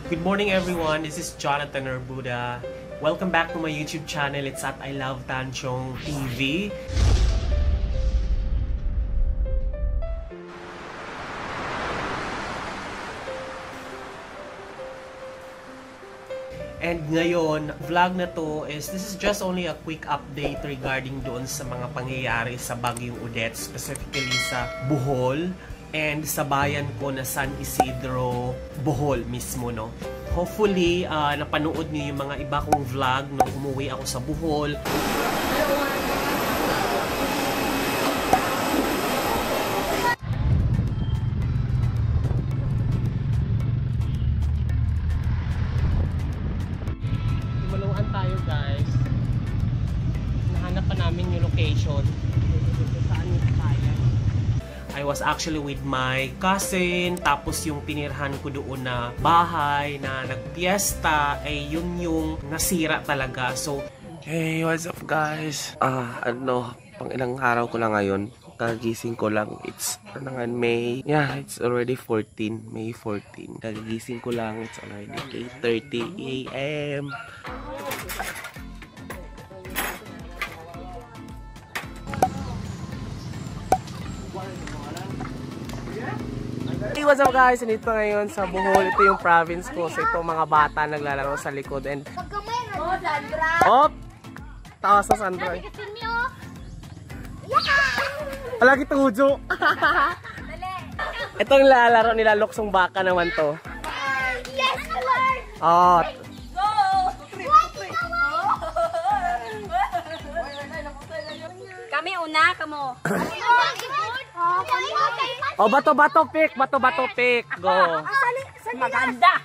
Good morning everyone, this is Jonathan Arbuda. Welcome back to my YouTube channel. It's at I Love Tanchong TV. And ngayon, vlog na to this is just only a quick update regarding doon sa mga pangyayari sa Bagyong Odette, specifically sa Bohol and sa bayan ko na San Isidro, Bohol mismo, no? Hopefully, napanood niyo yung mga iba kong vlog nung umuwi ako sa Bohol. Lumaluan tayo, guys. Nahanap pa namin yung location. Saan yung bayan? I was actually with my cousin, tapos yung tinirhan ko doon na bahay na nagpiesta, ay yun yung nasira talaga. So, hey, what's up guys? Pang ilang araw ko lang ngayon. Kagising ko lang. It's May. Yeah, it's already 14. May 14. Kagising ko lang. It's already 8:30 AM. Hey, what's up guys? Nandito ngayon sa Bohol. Ito yung province ko. So ito mga bata naglalaro sa likod. And op! Tawa sa Sandra. Palagi tujo. Itong lalaro nila, luksong baka naman to. Yes, Lord! Oh. Kami una, kamo. Oh, bato-bato pick, bato-bato pick. Go. Maganda.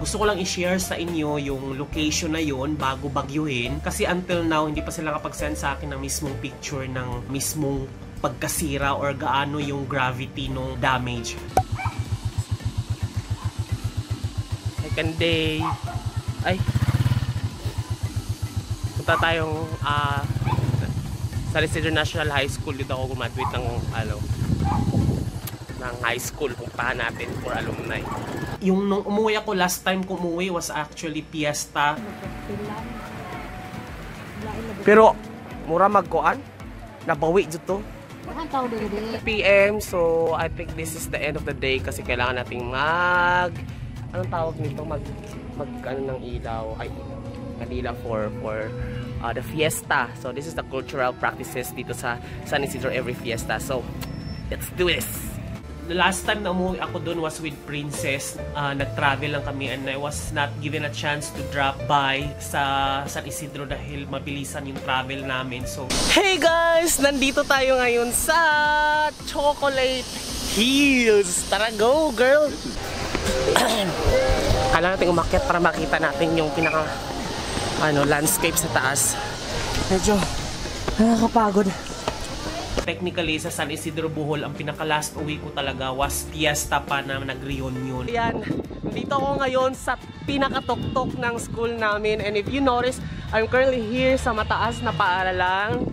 Gusto ko lang i-share sa inyo yung location na yon bago bagyuhin. Kasi until now, hindi pa sila kapag-send sa akin ng mismong picture ng mismong pagkasira or gaano yung gravity ng damage. Second day. Ay. Punta tayong San Isidro National High School. Dito ako graduate ng ng high school. Puntahan natin for alumni. Yung nung umuwi ako, last time ko umuwi was actually fiesta. Pero, mura magkuan. Nabawi dito. PM, so I think this is the end of the day kasi kailangan nating anong tawag nito? Mag ng ilaw. Ay, ilaw for the fiesta. So this is the cultural practices dito sa San Isidro every fiesta. So, let's do this! The last time na umuwi ako doon was with Princess. Nag-travel lang kami and I was not given a chance to drop by sa San Isidro dahil mabilisan yung travel namin. So, hey guys! Nandito tayo ngayon sa Chocolate Hills. Tara, go girl! Kailangan natin umakyat para makita natin yung pinaka landscape sa taas. Medyo nakakapagod. Technically, sa San Isidro Bohol, ang pinaka-last uwi ko talaga was fiesta pa na nag-reunion. Ayan, dito ako ngayon sa pinakatuktok ng school namin. And if you notice, I'm currently here sa mataas na paaralang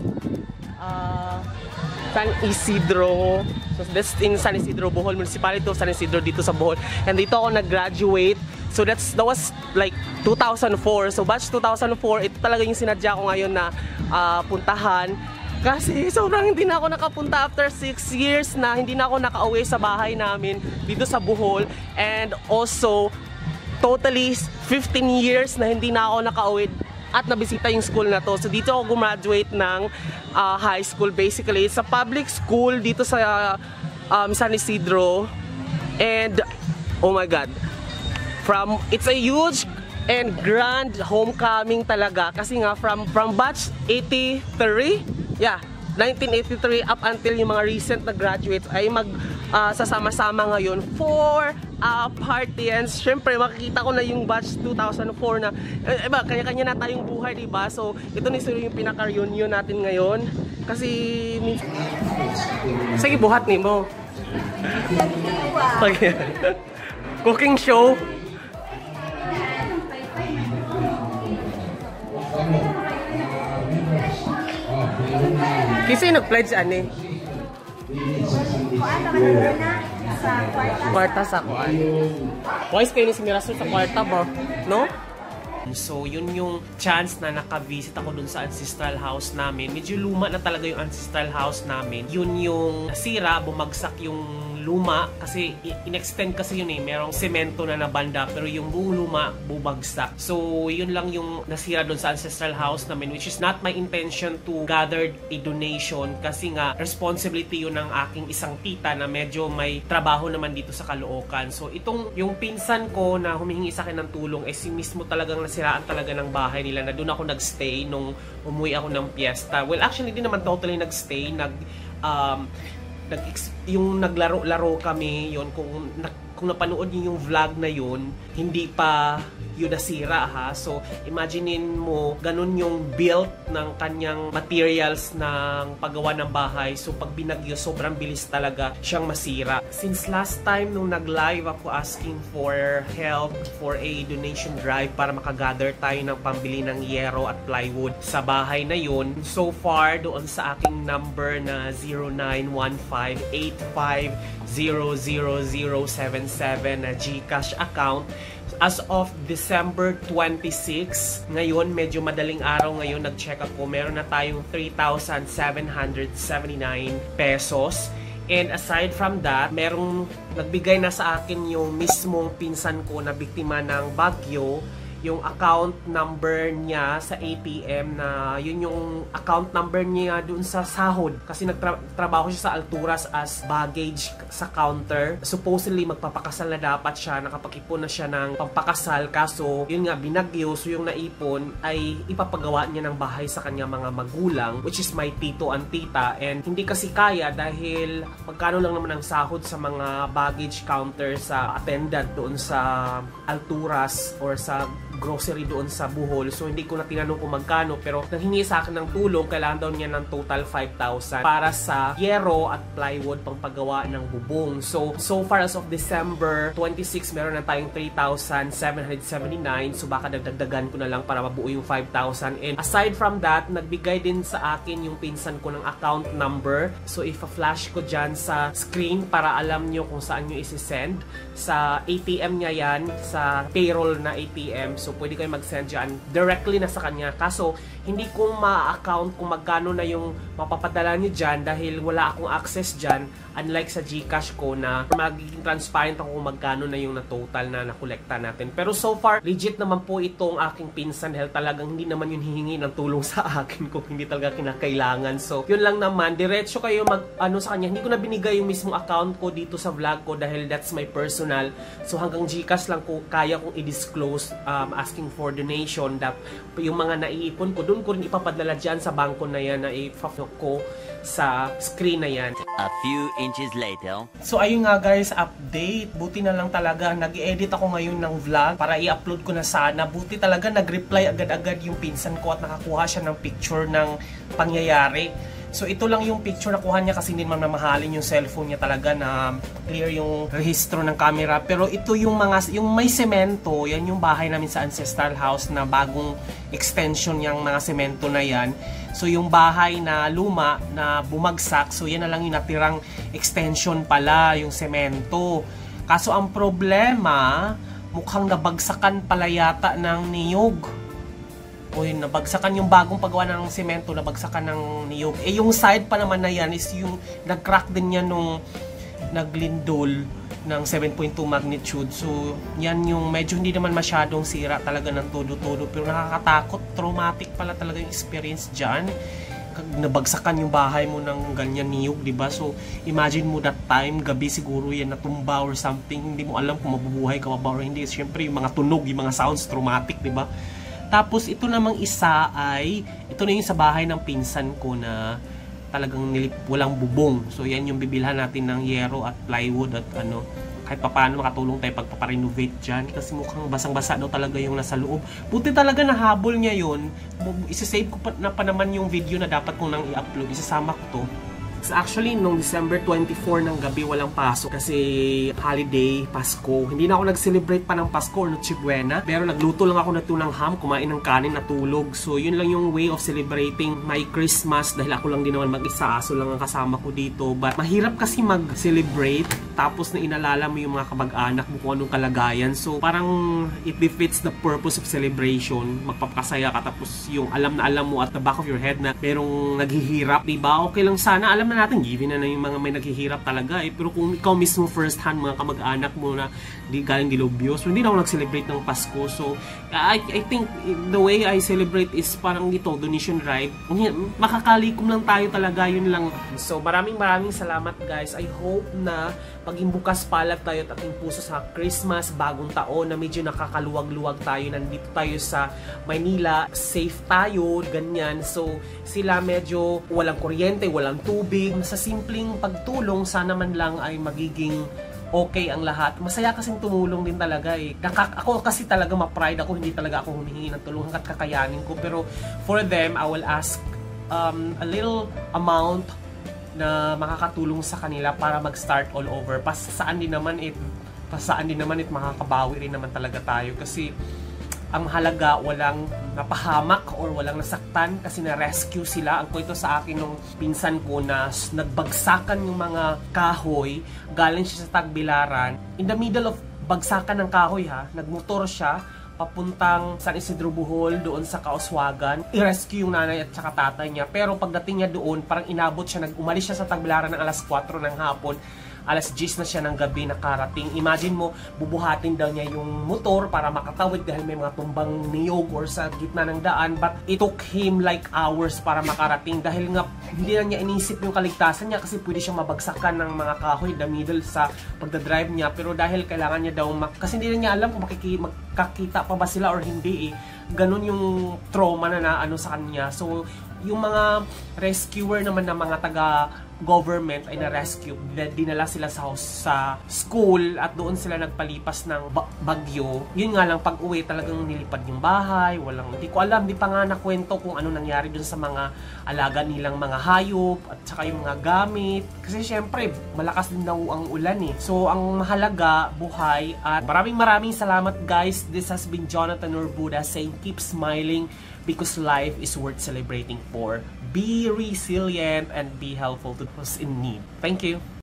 San Isidro. So that's in San Isidro Bohol, Municipality of San Isidro dito sa Bohol. And dito ako nag-graduate. So that was like 2004. So batch 2004, ito talaga yung sinadya ko ngayon na puntahan. Kasi sobrang hindi na ako nakapunta after 6 years na hindi na ako nakauwi sa bahay namin dito sa Bohol. And also, totally 15 years na hindi na ako nakauwi at nabisita yung school na to. So dito ako gumraduate ng high school basically. Sa public school dito sa San Isidro. And, oh my God, it's a huge and grand homecoming talaga. Kasi nga from batch 83, yeah, 1983 up until yung mga recent na graduates ay sasama-sama ngayon for party. And syempre makikita ko na yung batch 2004 na kanya-kanya na tayong buhay, diba? So ito na yung pinaka-reunion natin ngayon kasi sige, buhat ni mo. Cooking show. Kasi nag-pledge ani. Kwarta sa kuan. Boys, kayo ni si Mirasol sa kwarta ba? No? So, yun yung chance na naka-visit ako dun sa ancestral house namin. Medyo luma na talaga yung ancestral house namin. Yun yung nasira, bumagsak yung luma. Kasi, in-extend kasi yun eh. Merong semento na nabanda. Pero yung buong luma, bubagsak. So, yun lang yung nasira dun sa ancestral house namin. Which is not my intention to gather a donation. Kasi nga, responsibility yun ng aking isang tita na medyo may trabaho naman dito sa Caloocan. So, itong yung pinsan ko na humihingi sa akin ng tulong, eh si mismo talagang nasiraan talaga ng bahay nila na doon ako nagstay nung umuwi ako ng piyesta. Well, actually, di naman totally nagstay. Yung naglaro-laro kami, yun, kung napanood niyo yung vlog na yun, hindi pa yun nasira ha. So, imaginein mo, ganun yung built ng kanyang materials ng paggawa ng bahay. So, pag binagyo, sobrang bilis talaga siyang masira. Since last time nung nag-live ako asking for help for a donation drive para makagather tayo ng pambili ng yero at plywood sa bahay na yun. So far, doon sa aking number na 091585000077 na GCash account, as of December 26, ngayon, medyo madaling araw ngayon, nag-check ako, meron na tayong 3,779 pesos. And aside from that, merong nagbigay na sa akin yung mismong pinsan ko na biktima ng bagyo, yung account number niya sa ATM na yun yung account number niya dun sa sahod kasi nagtrabaho siya sa Alturas as baggage sa counter. Supposedly magpapakasal na dapat siya, nakapag-ipon na siya ng pampakasal, kaso yun nga binagyo, so yung naipon ay ipapagawa niya ng bahay sa kanya mga magulang, which is my tito and tita, and hindi kasi kaya dahil magkano lang naman ang sahod sa mga baggage counter sa attendant doon sa Alturas or sa grocery doon sa Bohol. So, hindi ko na tinanong kung magkano, pero nanghingi sa akin ng tulong, kailangan daw niya ng total 5,000 para sa yero at plywood pang paggawa ng bubong. So far as of December 26, meron na tayong 3,779. So, baka dagdagan ko na lang para mabuo yung 5,000. And aside from that, nagbigay din sa akin yung pinsan ko ng account number. So, ifa-flash ko dyan sa screen para alam nyo kung saan nyo isi-send. Sa ATM niya yan, sa payroll na ATM. So, pwede kayo mag-send dyan directly na sa kanya. Kaso, hindi ko ma-account kung magkano na yung mapapadala niyo dyan dahil wala akong access dyan. Unlike sa GCash ko na magiging transparent ako kung magkano na yung na-total na nakolekta natin. Pero so far, legit naman po itong aking pinsan dahil talagang hindi naman yun hihingi ng tulong sa akin kung hindi talaga kinakailangan. So, yun lang naman. Diretso kayo sa kanya. Hindi ko na binigay yung mismong account ko dito sa vlog ko dahil that's my personal. So, hanggang GCash lang ko kaya kong i-disclose asking for donation. Yung mga naiipon ko, doon ko rin ipapadala dyan sa bangko na yan na i-faflock ko sa screen na yan. A few inches later. So ayun nga guys, update. Buti na lang talaga, nag-edit ako ngayon ng vlog para i-upload ko na sana. Buti talaga nag-reply agad-agad yung pinsan ko at nakakuha siya ng picture ng pangyayari. So ito lang yung picture na kuha niya kasi hindi naman mamahalin yung cellphone niya talaga na clear yung rehistro ng camera. Pero ito yung may semento, yan yung bahay namin sa ancestral house na bagong extension yung mga semento na yan. So yung bahay na luma na bumagsak, so yan na lang yung natirang extension pala, yung semento. Kaso ang problema, mukhang nabagsakan pala yata ng niyog. O yun, nabagsakan yung bagong paggawa ng semento, nabagsakan ng niyog. Eh yung side pa naman na yan is yung nag-crack din yan nung naglindol ng 7.2 magnitude. So yan yung medyo hindi naman masyadong sira talaga ng todo-todo. Pero nakakatakot, traumatic pala talaga yung experience dyan. Nabagsakan yung bahay mo ng ganyan niyog, diba? So imagine mo that time, gabi siguro yan natumba or something. Hindi mo alam kung mabubuhay ka ba or hindi. Siyempre yung mga tunog, yung mga sounds, traumatic, diba? Tapos ito namang isa ay, ito na yung sa bahay ng pinsan ko na talagang walang bubong. So yan yung bibilhan natin ng yero at plywood at ano, kahit papaano makatulong tayo pagpaparenovate dyan. Kasi mukhang basang-basa daw talaga yung nasa loob. Buti talaga nahabol niya yun. Isasave ko pa naman yung video na dapat kong nang i-upload. Isasama ko to. It's actually nung December 24 ng gabi walang pasok kasi holiday, Pasko. Hindi na ako nag-celebrate pa ng Pasko or Noche Buena. Pero nagluto lang ako na tunang ham, kumain ng kanin, natulog. So yun lang yung way of celebrating my Christmas dahil ako lang din naman mag-isa. Aso lang ang kasama ko dito. But mahirap kasi mag-celebrate tapos na inalala mo yung mga kamag-anak mo kung anong kalagayan. So parang it defeats the purpose of celebration. Magpapakasaya ka tapos yung alam mo at the back of your head na merong naghihirap, diba? Okay lang sana, alam na natin, given na yung mga may naghihirap talaga eh. Pero kung ikaw mismo first hand, mga kamag-anak mo na di galing Dilobyo, so hindi na ako nag-celebrate ng Pasko. So I think the way I celebrate is parang ito, donation drive. Makakalikom lang tayo talaga, yun lang. So maraming salamat guys. I hope na paging bukas palad tayo at ating puso sa Christmas, bagong taon na medyo nakakaluwag-luwag tayo. Nandito tayo sa Maynila, safe tayo, ganyan. So sila medyo walang kuryente, walang tubig. Sa simpleng pagtulong, sana man lang ay magiging okay ang lahat. Masaya kasing tumulong din talaga eh. Ako kasi talaga ma-pride ako, hindi talaga ako humihingi ng tulong hanggat kakayanin ko. Pero for them, I will ask a little amount na makakatulong sa kanila para mag-start all over. Pasaan din naman makakabawi rin naman talaga tayo kasi ang mahalaga walang napahamak or walang nasaktan kasi na-rescue sila. Ang kwento sa akin nung pinsan ko na nagbagsakan yung mga kahoy, galing siya sa Tagbilaran. In the middle of bagsakan ng kahoy nagmotor siya papuntang San Isidro Bohol doon sa Kauswagan. I-rescue yung nanay at saka tatay niya. Pero pagdating niya doon, parang inabot siya, umalis siya sa Tagbilaran ng alas 4 ng hapon. Alas 10 na siya ng gabi nakarating. Imagine mo, bubuhatin daw niya yung motor para makatawid dahil may mga tumbang niyog or sa gitna ng daan. But it took him like hours para makarating dahil nga hindi na niya inisip yung kaligtasan niya kasi pwede siyang mabagsakan ng mga kahoy in the middle sa pagdadrive niya. Pero dahil kailangan niya daw, kasi hindi na niya alam kung makakita pa ba sila or hindi eh. Ganun yung trauma na sa kanya. So, yung mga rescuer naman na mga taga-government ay na-rescue. Dinala sila sa school at doon sila nagpalipas ng bagyo. Yun nga lang, pag-uwi talagang nilipad yung bahay. Hindi ko alam, di pa nga nakwento kung ano nangyari dun sa mga alaga nilang mga hayop at saka yung mga gamit. Kasi syempre, malakas din daw ang ulan eh. So, ang mahalaga, buhay. At maraming salamat guys. This has been Jonathan Urbuda saying keep smiling because life is worth celebrating for. Be resilient and be helpful to those in need. Thank you.